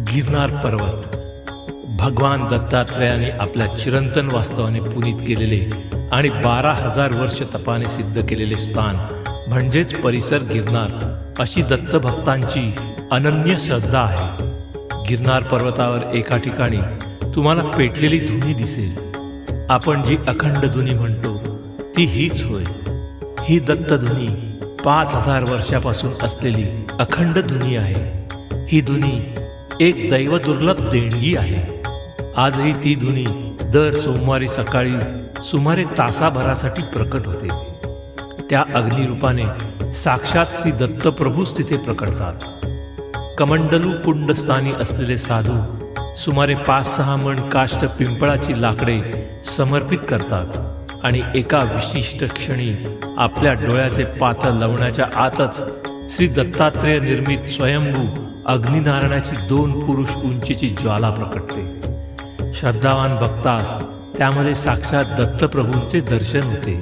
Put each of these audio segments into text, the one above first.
गिरनार पर्वत भगवान दत्तात्रेयाने आपल्या चिरंतन वास्तवाने पुनीत केलेले आणि 12,000 वर्ष तपाने सिद्ध केलेले स्थान म्हणजेच परिसर गिरनार अशी दत्तभक्तांची अनन्य श्रद्धा आहे. गिरनार पर्वतावर एका ठिकाणी तुम्हाला पेटलेली धुनी दिसेल. आपण जी अखंड धुनी म्हणतो ती हीच होय. ही दत्तधुनी 5,000 वर्षापासून असलेली अखंड धुनी आहे. ही धुनी एक दैवदुर्लभ देणगी आहे. आजही ती धुनी दर सोमवारी सकाळी सुमारे तासाभरासाठी प्रकट होते. त्या अग्निरूपाने साक्षात श्री दत्तप्रभूच तिथे प्रकटतात. कमंडलू कुंडस्थानी असलेले साधू सुमारे 5-6 मण काष्ट पिंपळाची लाकडे समर्पित करतात आणि एका विशिष्ट क्षणी आपल्या डोळ्याचे पातळ लावण्याच्या आतच श्री दत्तात्रेय निर्मित स्वयंभू अग्निनारायणाची 2 पुरुष उंचीची ज्वाला प्रकटते. श्रद्धावान भक्तास त्यामध्ये साक्षात दत्तप्रभूंचे दर्शन होते.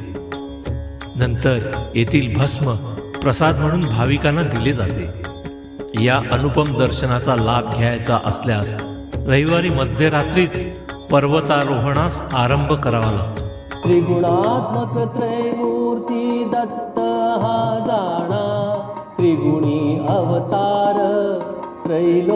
नंतर येथील भस्म प्रसाद म्हणून भाविकांना दिले जाते. या अनुपम दर्शनाचा लाभ घ्यायचा असल्यास रविवारी मध्यरात्रीच पर्वतारोहणास आरंभ करावा लागतो. त्रिगुणात्मक त्रैमूर्ती दत्त हा जाणा, त्रिगुणी अवतार त्रैलोक